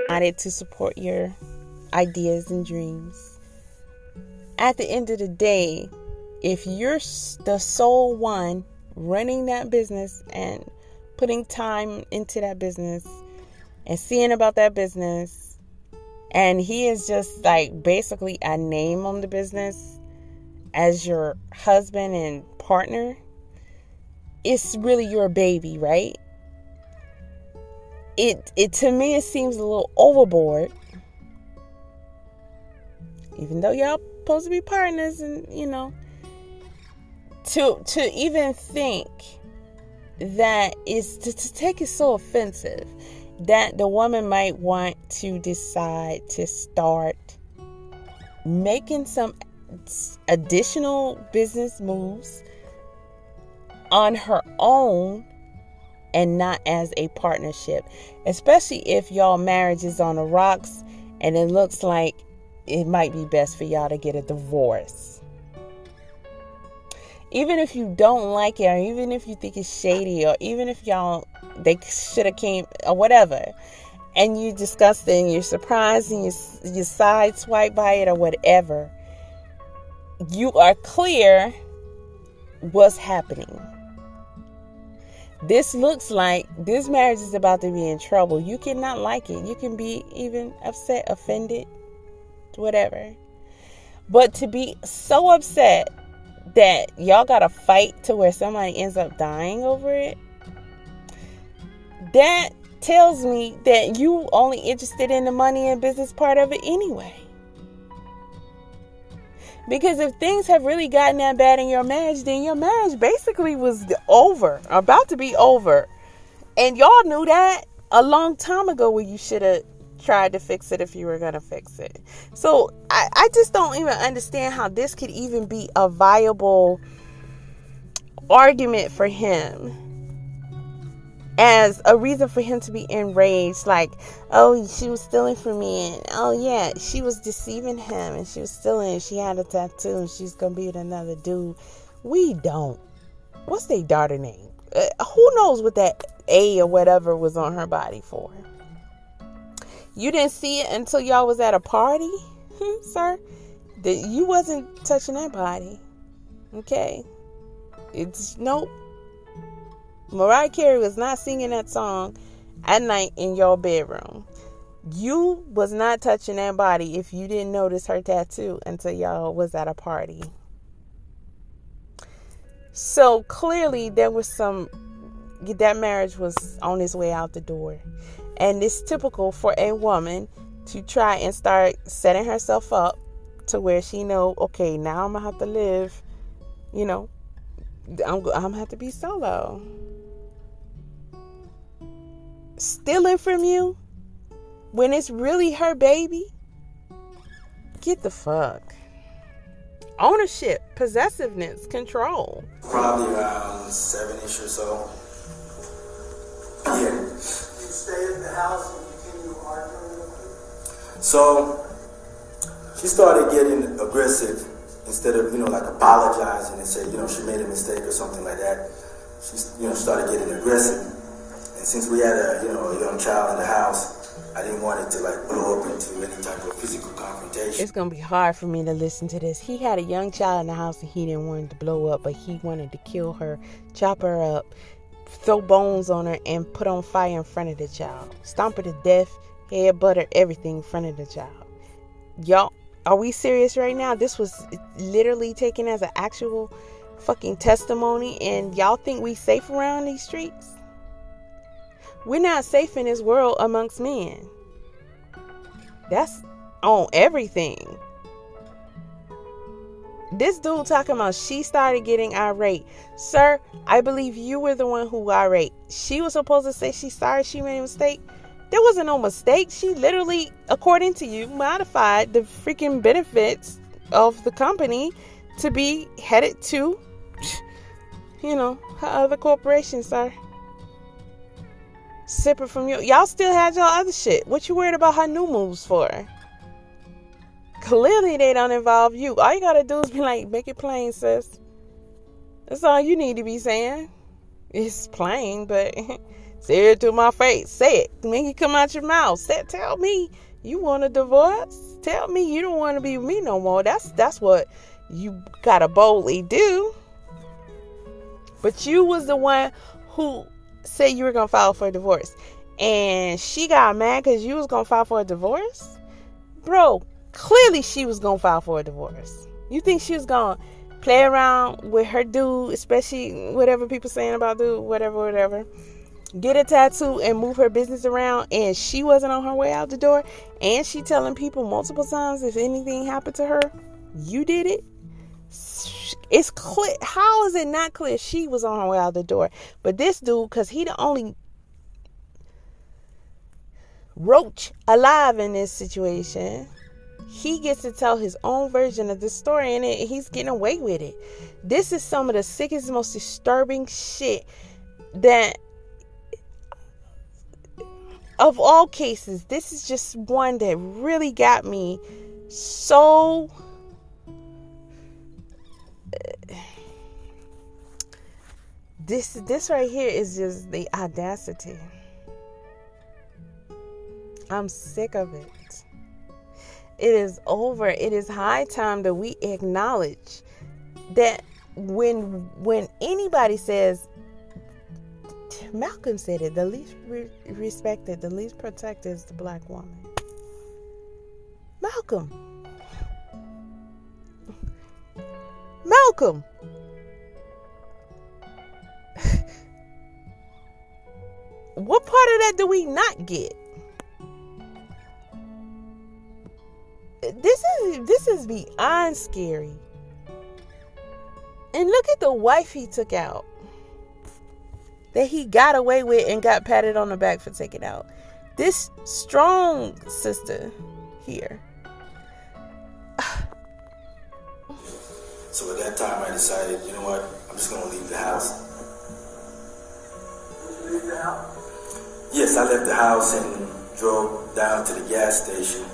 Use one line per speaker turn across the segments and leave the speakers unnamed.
Decided to support your ideas and dreams. At the end of the day, if you're the sole one running that business and putting time into that business and seeing about that business, and he is just like basically a name on the business as your husband and partner, it's really your baby, right? It to me, it seems a little overboard, even though y'all supposed to be partners, and to even think that is to take it so offensive that the woman might want to decide to start making some additional business moves on her own and not as a partnership, especially if y'all marriage is on the rocks and it looks like it might be best for y'all to get a divorce. Even if you don't like it, or even if you think it's shady, or even if they should have came or whatever, and you discuss it and you're surprised and you sideswipe by it or whatever, you are clear what's happening. This looks like this marriage is about to be in trouble. You cannot like it. You can be even upset, offended, whatever. But to be so upset that y'all got to fight to where somebody ends up dying over it, that tells me that you only interested in the money and business part of it anyway. Because if things have really gotten that bad in your marriage, then your marriage basically was over, about to be over. And y'all knew that a long time ago, when you should have tried to fix it if you were going to fix it. So I just don't even understand how this could even be a viable argument for him as a reason for him to be enraged. Like, oh, she was stealing from me, and oh yeah, she was deceiving him, and she was stealing, and she had a tattoo, and she's gonna be with another dude. We don't. What's their daughter name? Who knows what that A or whatever was on her body for? You didn't see it until y'all was at a party, sir. You wasn't touching that body. Okay. It's nope. Mariah Carey was not singing that song at night in your bedroom. You was not touching that body if you didn't notice her tattoo until y'all was at a party. So clearly there was that marriage was on its way out the door. And it's typical for a woman to try and start setting herself up to where she know, okay, now I'm going to have to live, I'm going to have to be solo. Stealing from you when it's really her baby? Get the fuck. Ownership, possessiveness, control.
Probably around 7-ish or so. Yeah.
Stay at the house and continue arguing?
So she started getting aggressive instead of like apologizing and say she made a mistake or something like that. She started getting aggressive, and since we had a young child in the house, I didn't want it to blow up into any type of physical confrontation.
It's gonna be hard for me to listen to this. He had a young child in the house and he didn't want it to blow up, but he wanted to kill her, chop her up, throw bones on her, and put on fire in front of the child. Stomp her to death, head butter, everything in front of the child. Y'all, are we serious right now? This was literally taken as an actual fucking testimony, and y'all think we safe around these streets? We're not safe in this world amongst men. That's on everything. This dude talking about she started getting irate. Sir, I believe you were the one who irate. She was supposed to say she's sorry she made a mistake. There wasn't no mistake. She literally, according to you, modified the freaking benefits of the company to be headed to, her other corporation, sir. Separate from you. Y'all still had y'all other shit. What you worried about her new moves for? Clearly they don't involve you. All you gotta do is be like, make it plain, sis. That's all you need to be saying. It's plain, but Say it to my face. Say it. Make it come out your mouth. Tell me you want a divorce. Tell me you don't want to be with me no more. That's what you gotta boldly do. But you was the one who said you were gonna file for a divorce, and she got mad because you was gonna file for a divorce. Bro, clearly she was gonna file for a divorce. You think she was gonna play around with her dude, especially whatever people saying about dude, whatever, get a tattoo and move her business around, and she wasn't on her way out the door, and she telling people multiple times if anything happened to her, you did it? It's clear. How is it not clear she was on her way out the door? But this dude, because he the only roach alive in this situation, he gets to tell his own version of the story, and he's getting away with it. This is some of the sickest, most disturbing shit that, of all cases, this is just one that really got me so... This right here is just the audacity. I'm sick of it. It is over. It is high time that we acknowledge that when anybody says, Malcolm said it, the least respected, the least protected is the black woman. Malcolm. What part of that do we not get? This is beyond scary. And look at the wife he took out, that he got away with and got patted on the back for taking out. This strong sister here.
So at that time, I decided, you know what? I'm just going to leave the house.
Did you leave the house?
Yes, I left the house and drove down to the gas station.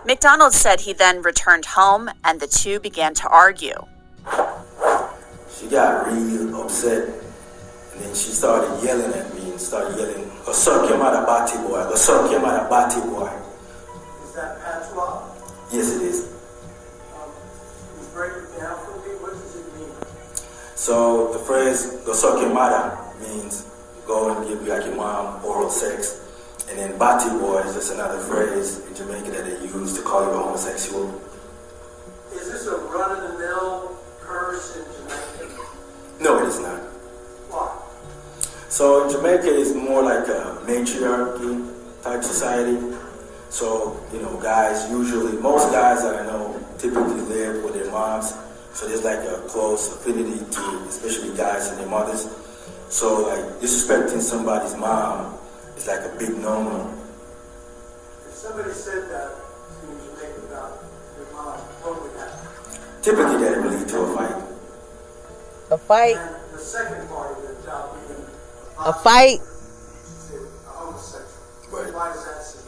McDonald said he then returned home and the two began to argue.
She got really upset, and then she started yelling at me and started yelling, "Go your mother, batty boy. Go your mother, batty boy."
Is that patois?
Yes, it is.
Can you break it down for me? What does it mean?
So the phrase "go your mother" means go and give like your mom oral sex. And then batty boy is just another phrase in Jamaica that they use to call you a homosexual.
Is this a run-of-the-mill curse in Jamaica?
No, it is not.
Why?
So in Jamaica, it's more like a matriarchy type society. So, guys most guys that I know typically live with their moms. So there's like a close affinity to especially guys and their mothers. So like disrespecting somebody's mom is like a big no-no.
If somebody said that to you in Jamaica about your mom, what would happen?
Typically that would lead to a fight.
A fight.
And the second part of it, about being
A fight.
a homosexual.
Right.
Why is that so?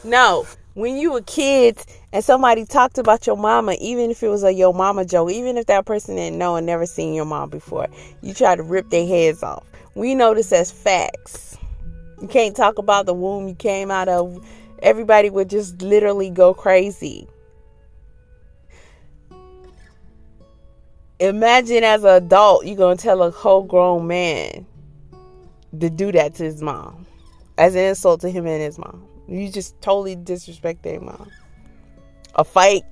No. When you were kids and somebody talked about your mama, even if it was a your mama joke, even if that person didn't know and never seen your mom before, you try to rip their heads off. We know this as facts. You can't talk about the womb you came out of. Everybody would just literally go crazy. Imagine as an adult, you're going to tell a whole grown man to do that to his mom. As an insult to him and his mom. You just totally disrespect their mom. A fight.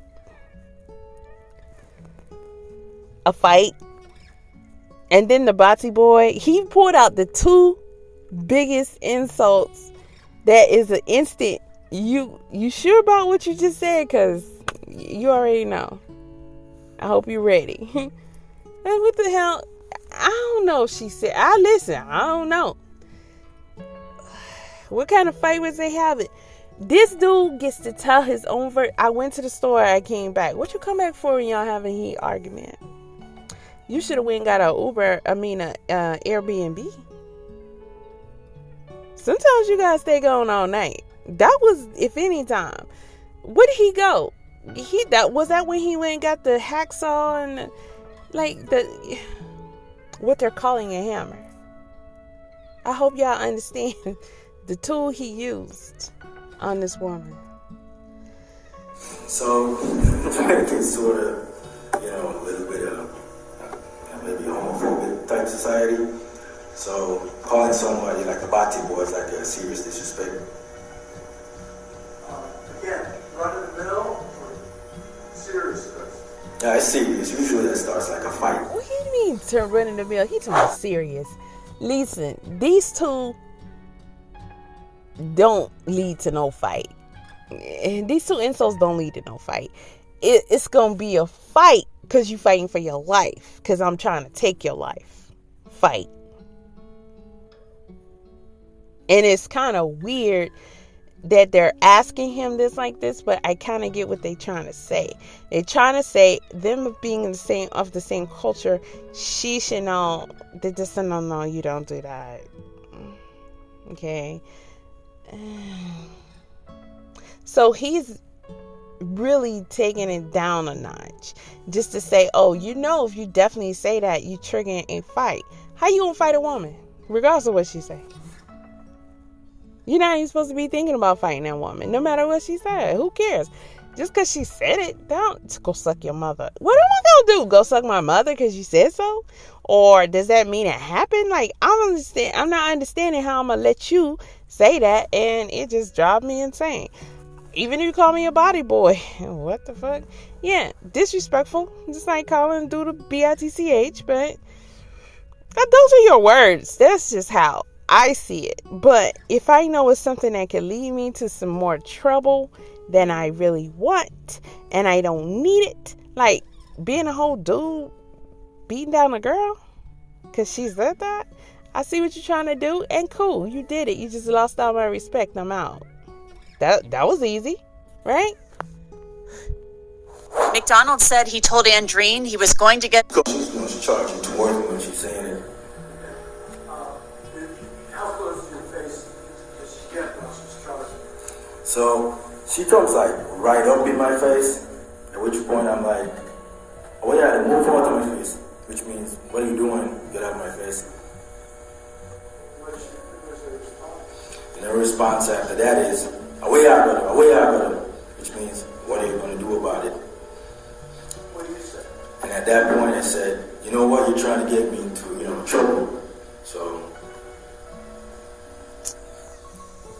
And then the Bati boy, he pulled out the two biggest insults. That is an instant. You sure about what you just said? Because you already know. I hope you're ready. And what the hell? I don't know. She said, I don't know. What kind of fight was they having? This dude gets to tell his own I went to the store. I came back. What you come back for when y'all having a heat argument? You should have went and got a Airbnb. Sometimes you gotta stay going all night. That was, if any time. Where did he go? Was that when he went and got the hacksaw and what they're calling a hammer? I hope y'all understand the tool he used on this woman.
So, trying to get sort of, a little bit of maybe homophobic type society. So, calling somebody like a bati boy is like a serious disrespect.
Again, run of the mill or serious first?
Yeah, it's serious. Usually that starts like a fight.
What do you mean to run in the mill? He talking serious. Listen, these two don't lead to no fight. And these two insults don't lead to no fight. It's gonna be a fight because you fighting for your life. Because I'm trying to take your life. Fight. And it's kind of weird that they're asking him this like this, but I kind of get what they're trying to say. They're trying to say them being of the same culture, she should know that this. No, you don't do that. Okay. So he's really taking it down a notch just to say, oh, if you definitely say that, you triggering a fight. How you gonna fight a woman regardless of what she say? You're not even supposed to be thinking about fighting that woman, no matter what she said. Who cares? Just because she said it, don't go suck your mother. What am I gonna do? Go suck my mother because you said so? Or does that mean it happened? Like, I'm not understanding how I'm gonna let you say that, and it just drives me insane. Even if you call me a body boy, what the fuck? Yeah, disrespectful. Just like calling dude a bitch, but those are your words. That's just how I see it. But if I know it's something that could lead me to some more trouble than I really want, and I don't need it, like being a whole dude beating down a girl because she said that, I see what you're trying to do, and cool, you did it. You just lost all my respect. I'm out. That was easy, right?
McDonald said he told Andreen he was going to get...
She's charging towards me when she's saying it.
How close to your face does she get when she's charging?
So she comes like right up in my face, at which point I'm like, oh yeah, to move forward to my face, which means, what are you doing? Get out of my face.
What's the response?
And the response after that is, away I got which means, what are you going to do about it?
What do you say?
And at that point I said, you know what, you're trying to get me into, trouble. So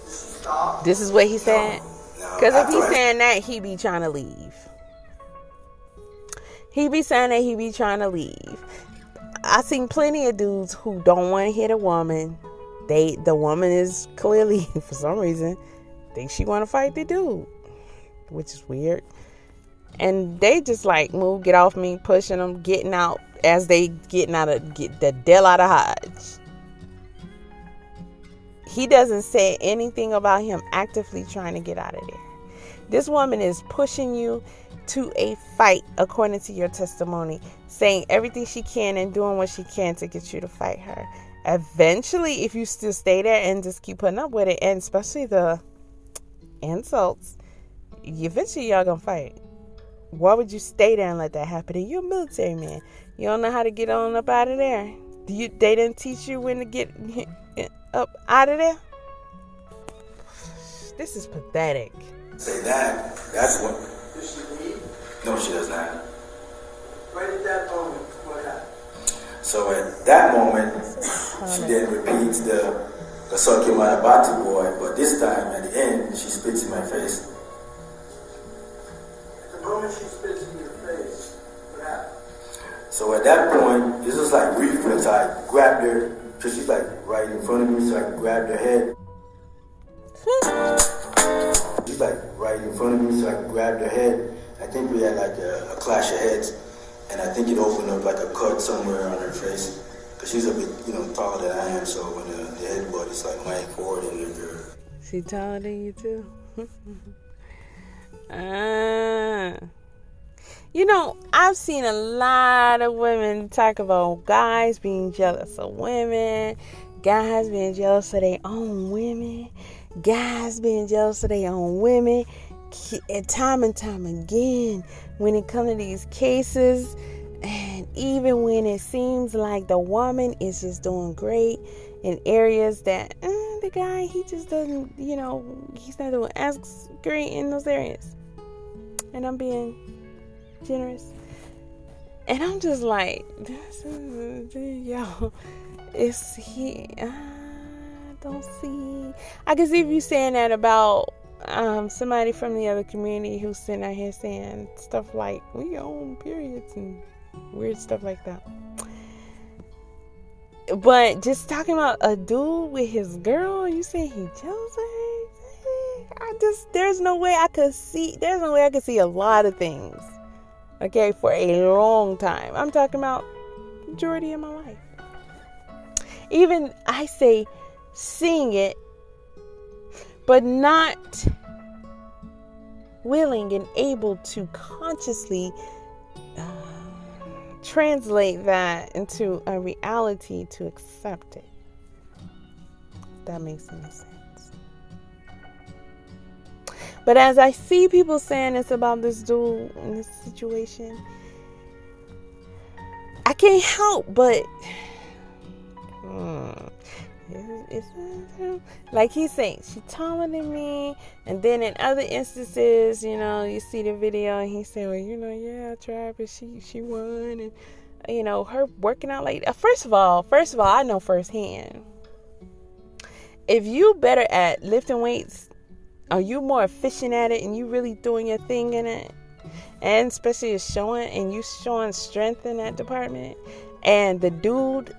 Stop.
This is what he said.
now,
Because if he's
after
saying that, he be trying to leave. He be saying that he be trying to leave. I seen plenty of dudes who don't want to hit a woman. The woman is clearly, for some reason, think she want to fight the dude, which is weird. And they just like move, get off me, pushing them, getting out as they get the hell out of Hodge. He doesn't say anything about him actively trying to get out of there. This woman is pushing you to a fight, according to your testimony, saying everything she can and doing what she can to get you to fight her. Eventually, if you still stay there and just keep putting up with it, and especially the insults, eventually y'all gonna fight. Why would you stay there and let that happen? And you're a military man. You don't know how to get on up out of there. They didn't teach you when to get up out of there? This is pathetic.
say that's what.
Does she leave?
No, she does not.
Right at that moment, what happened?
So at that moment, she then repeats the suck your mother bati boy, but this time at the end, she spits in my face.
At the moment she spits in your face, what happened?
So at that point, this was like reflex. I grabbed her, so she's like right in front of me, so I grabbed her head. She's like right in front of me, so I grabbed her head. I think we had like a clash of heads, and I think it opened up like a cut somewhere on her face. Cause she's a bit, taller than I am, so when the headbutt is like laying forward in her.
She taller than you too. I've seen a lot of women talk about guys being jealous of women, guys being jealous of their own women, guys being jealous of their own women. And time again, when it comes to these cases, And even when it seems like the woman is just doing great in areas that the guy, he just doesn't, he's not doing as great in those areas. And I'm being generous. And I'm just like, it's he. I don't see. I can see if you saying that about somebody from the other community who's sitting out here saying stuff like, we own periods and weird stuff like that. But just talking about a dude with his girl, you saying he jealous of her? There's no way I could see a lot of things. Okay, for a long time. I'm talking about majority of my life. Even I say seeing it, but not willing and able to consciously translate that into a reality to accept it. If that makes any sense. But as I see people saying this about this dude in this situation, I can't help but it's like he's saying, she's taller than me. And then in other instances, you see the video and he's saying, well, yeah, I tried, but she won. And her working out like first of all, I know firsthand, if you better at lifting weights, are you more efficient at it and you really doing your thing in it, and especially you showing strength in that department, and the dude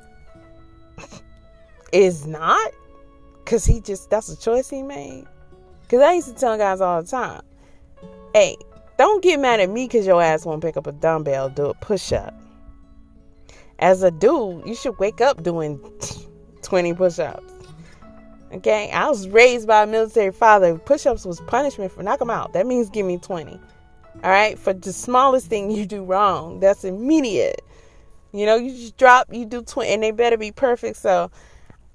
is not, because that's a choice he made. Because I used to tell guys all the time, hey, don't get mad at me because your ass won't pick up a dumbbell, do a push-up. As a dude, you should wake up doing 20 push-ups. Okay, I was raised by a military father. Push-ups was punishment for knock them out. That means give me 20. All right, for the smallest thing you do wrong, that's immediate. You just drop, you do 20, and they better be perfect. So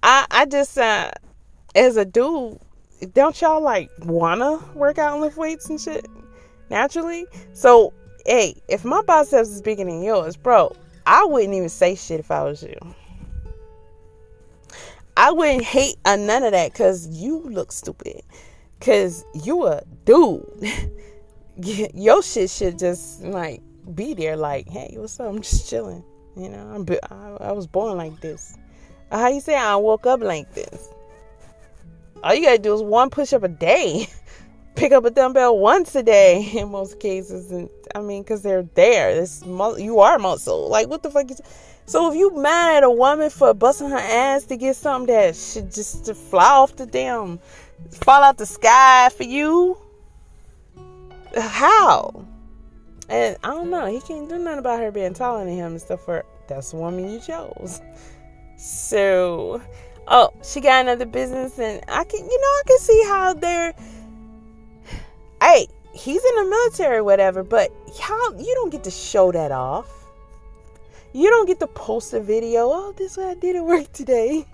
I just, as a dude, don't y'all wanna work out and lift weights and shit naturally? So, hey, if my biceps is bigger than yours, bro, I wouldn't even say shit if I was you. I wouldn't hate on none of that because you look stupid. Because you a dude. Your shit should just be there hey, what's up? I'm just chilling. I was born like this. How you say I woke up like this? All you gotta do is one push up a day. Pick up a dumbbell once a day in most cases. And because they're there. You are muscle. What the fuck is... So if you mad at a woman for busting her ass to get something that should just to fall out the sky for you, how? And I don't know. He can't do nothing about her being taller than him and stuff. That's the woman you chose. So, she got another business, and I can see how they're. Hey, he's in the military or whatever, but how you don't get to show that off. You don't get to post a video. Oh, this is what I did at work today.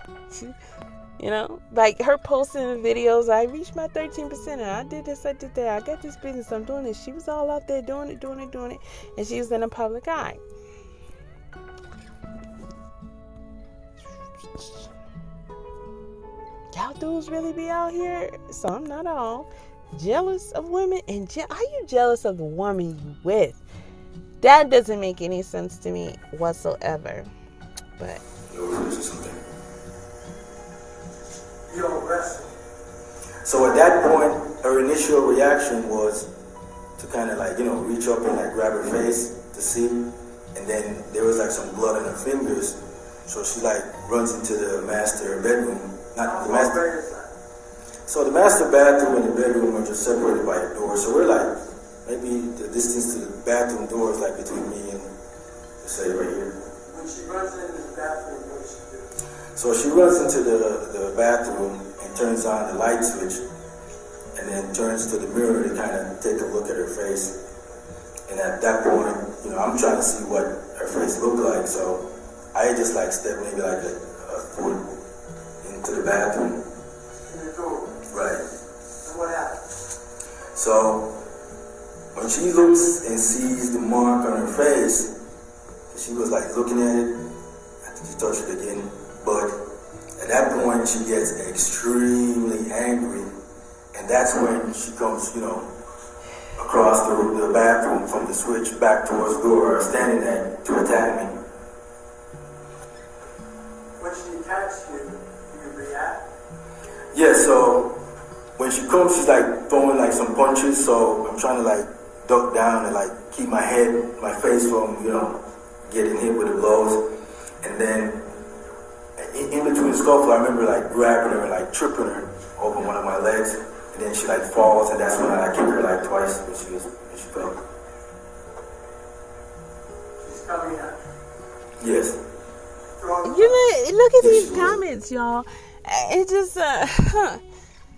Her posting the videos. I reached my 13%. And I did this, I did that. I got this business. I'm doing this. She was all out there doing it. And she was in the public eye. Y'all dudes really be out here, some, not all, jealous of women. And are you jealous of the woman you with? That doesn't make any sense to me whatsoever. But
You don't wrestle.
So at that point, her initial reaction was to kind of reach up and grab her face to see, and then there was some blood on her fingers, so she runs into the master bedroom, not the master. So the master bathroom and the bedroom are just separated by a door. So we're maybe the distance to the bathroom door is between me and, let's say, right here.
When she runs into the bathroom, what does she do?
So she runs into the bathroom and turns on the light switch, and then turns to the mirror to kind of take a look at her face. And at that point, I'm trying to see what her face looked like. So I just stepped maybe a foot into the bathroom.
In the door.
Right.
And what happened?
So when she looks and sees the mark on her face, was like looking at it. I think she touched it again. But at that point, she gets extremely angry. And that's when she comes, across the bathroom from the switch back towards the door, standing there to attack me.
When she attacks you, do you react?
Yeah, so when she comes, she's like throwing like some punches, so I'm trying to like duck down and like keep my face from, getting hit with the blows. And then in between the scuffle, I remember like grabbing her and like tripping her over one of my legs. And then she like falls, and that's when I kick her like twice when she fell.
She's coming out.
Yes.
Look at these comments, y'all. It just,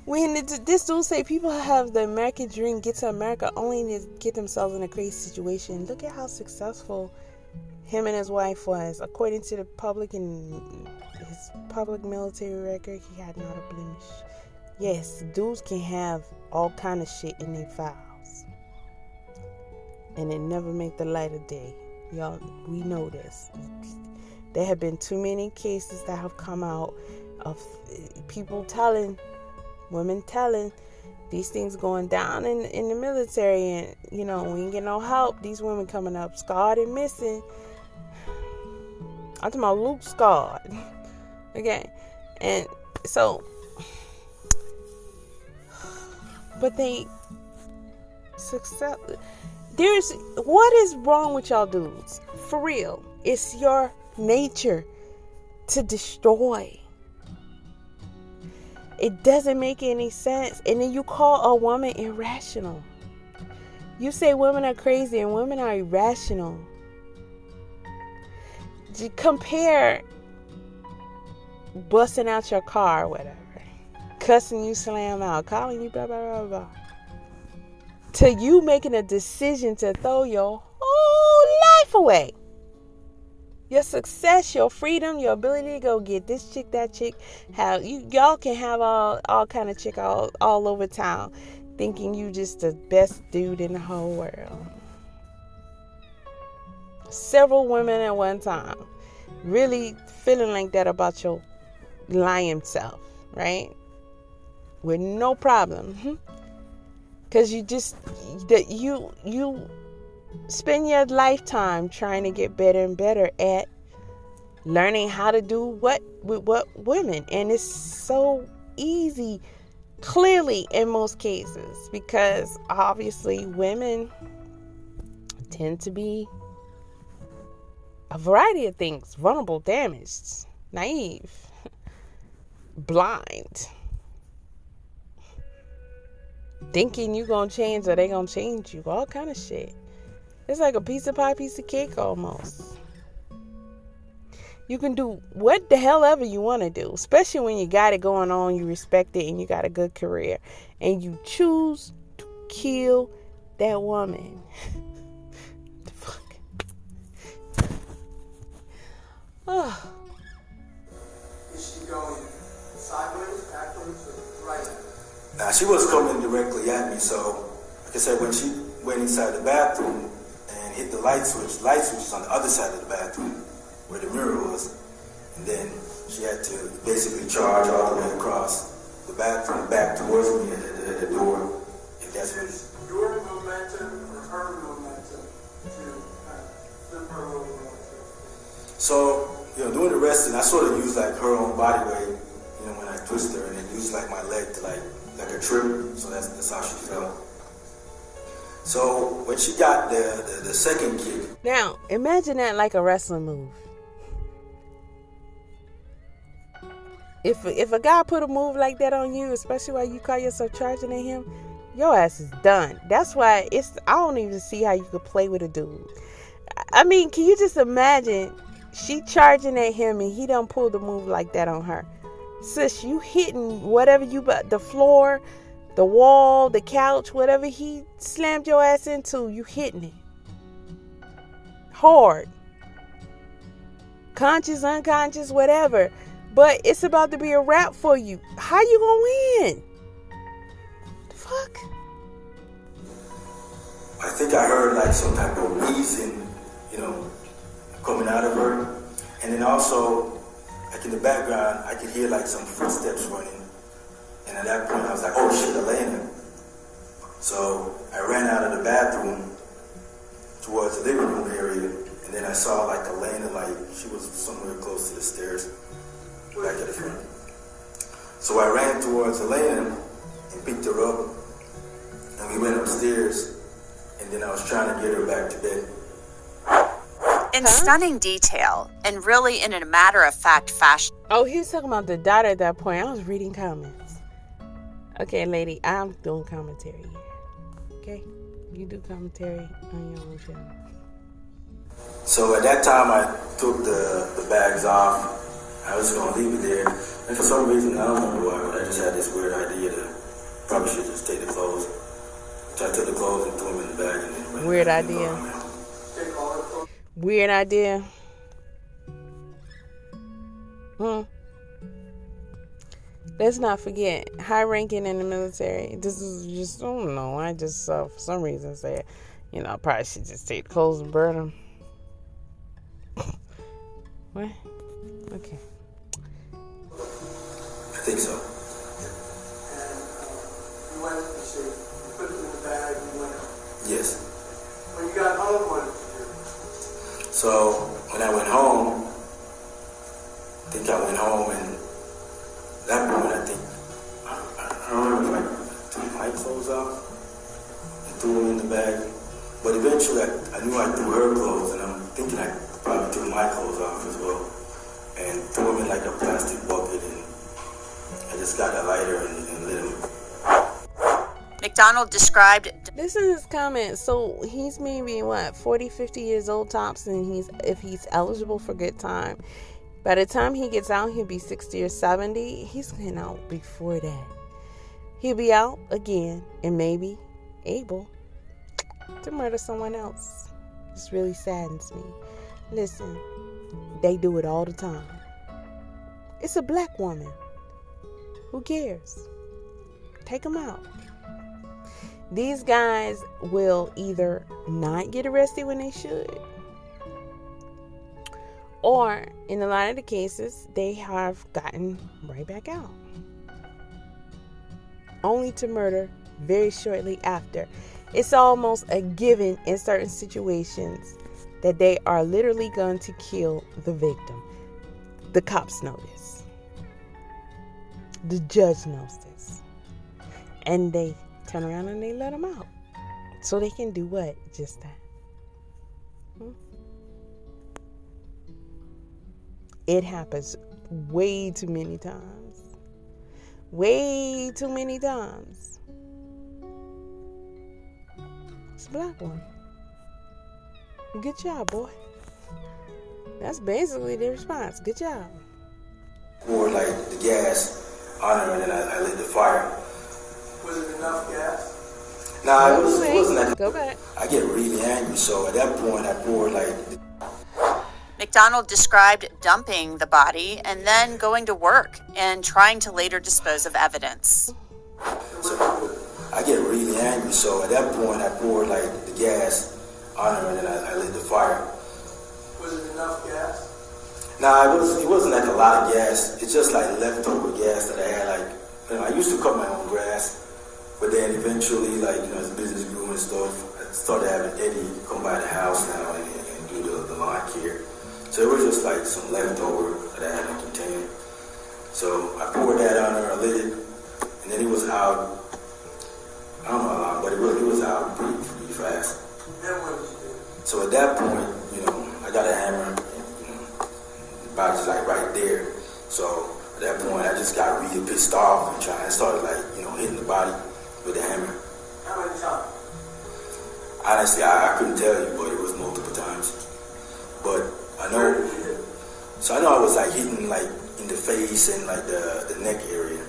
when this dude say people have the American dream, get to America only to get themselves in a crazy situation. Look at how successful him and his wife was. According to the public and his public military record, he had not a blemish. Yes, dudes can have all kind of shit in their files, and it never make the light of day. Y'all, we know this. There have been too many cases that have come out of people women telling these things going down in the military, and we ain't get no help. These women coming up scarred and missing. I'm talking about Luke scarred. Okay, and so, but they success. What is wrong with y'all dudes? For real, it's your nature to destroy. It doesn't make any sense. And then you call a woman irrational. You say women are crazy and women are irrational. Compare busting out your car or whatever, cussing you slam out, calling you blah blah blah blah, to you making a decision to throw your whole life away. Your success, your freedom, your ability to go get this chick, that chick. How y'all can have all kind of chick all over town, thinking you just the best dude in the whole world. Several women at one time, really feeling like that about your lying self, right? With no problem, because you spend your lifetime trying to get better and better at learning how to do what women, and it's so easy, clearly in most cases, because obviously women tend to be a variety of things: vulnerable, damaged, naive, blind, thinking you gonna change or they gonna change you, all kind of shit. It's like a piece of pie, piece of cake almost. You can do what the hell ever you want to do, especially when you got it going on, you respect it, and you got a good career, and you choose to kill that woman. The fuck? Oh.
Is she going sideways, backwards, or right?
Now, she was coming directly at me, so like I said, when she went inside the bathroom and hit the light switch is on the other side of the bathroom where the mirror was, and then she had to basically charge all the way across the bathroom back towards me at the door, and that's when
your momentum or her momentum to flip her over.
So, doing the wrestling, I sort of use like her own body weight, when I twist her, and then use like my leg to like a trip, so that's how she fell. So when she got the second kick.
Now, imagine that like a wrestling move. If a guy put a move like that on you, especially while you call yourself charging at him, your ass is done. That's why I don't even see how you could play with a dude. I mean, can you just imagine she charging at him and he done pulled a move like that on her? Sis, you hitting whatever the floor, the wall, the couch, whatever he slammed your ass into, you hitting it hard, conscious, unconscious, whatever. But it's about to be a wrap for you. How you gonna win? The fuck?
I think I heard like some type of wheezing, coming out of her. And then also, like in the background, I could hear like some footsteps running. And at that point, I was like, oh shit, Elena. So I ran out of the bathroom towards the living room area. And then I saw like Elena, like she was somewhere close to the stairs, back at the front. So I ran towards Elena and picked her up. And we went upstairs. And then I was trying to get her back to bed.
In stunning detail, and really in a matter-of-fact fashion.
Oh, he was talking about the daughter at that point. I was reading comments. Okay, lady, I'm doing commentary here. Okay? You do commentary on your own channel.
So at that time, I took the bags off. I was going to leave it there. And for some reason, I don't remember why, but I just had this weird idea to probably should just take the clothes. So I took the clothes and threw them in the bag. And then
weird idea. Weird idea. Let's not forget, high ranking in the military. This is just, I don't know. I just, for some reason, said, I probably should just take the clothes and burn them. What? Okay.
I think so.
And you went, you said, you put it in the bag, you went home.
Yes.
When you got home, what did you do?
So when I went home, I think I went home, and at that point, I don't remember if I took my clothes off and threw them in the bag. But eventually, I knew I threw her clothes, and I'm thinking I probably took my clothes off as well, and threw them in like a plastic bucket, and I just got a lighter and lit them.
McDonald described.
Listen to his comments. So he's maybe 40, 50 years old tops, and if he's eligible for good time, by the time he gets out, he'll be 60 or 70. He's getting out before that. He'll be out again and maybe able to murder someone else. This really saddens me. Listen, they do it all the time. It's a black woman. Who cares? Take them out. These guys will either not get arrested when they should, or in a lot of the cases, they have gotten right back out, only to murder very shortly after. It's almost a given in certain situations that they are literally going to kill the victim. The cops know this. The judge knows this. And they turn around and they let them out. So they can do what? Just that. It happens way too many times. Way too many times. It's a black one. Good job, boy. That's basically the response. Good job.
Or like the gas on her, and then I lit the fire.
Was it enough gas?
Nah, it wasn't that.
Go back.
I get really angry, so at that point I poured like.
McDonald described dumping the body and then going to work and trying to later dispose of evidence.
So I get really angry, so at that point I poured like the gas on her, and then I lit the fire.
Was it enough gas?
Nah, it wasn't like a lot of gas. It's just like leftover gas that I had. Like, I used to cut my own grass, but then eventually, like, as business grew and stuff, I started having Eddie come by the house now and do the lawn care. So it was just like some leftover that I had in a container. So I poured that on her, I lit it, and then it was out. I don't know how long, but it was out pretty fast.
Then what did you do?
So at that point, I got a hammer. The body's like right there. So at that point, I just got really pissed off and started like, hitting the body with the hammer.
How many times?
Honestly, I couldn't tell you, but it was multiple times. But I know I was like hitting like in the face and like the neck area.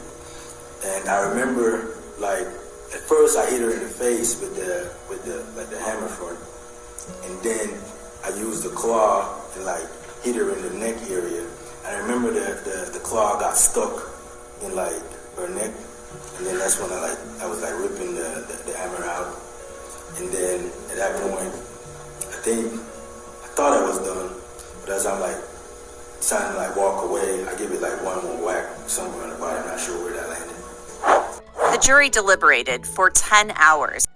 And I remember like at first I hit her in the face with the hammer front, and then I used the claw and like hit her in the neck area. And I remember the claw got stuck in like her neck, and then that's when I was like ripping the hammer out. And then at that point, I thought I was done, But as I'm like trying to like walk away, I give it like one more whack somewhere in the body. I'm not sure where that landed.
The jury deliberated for 10 hours.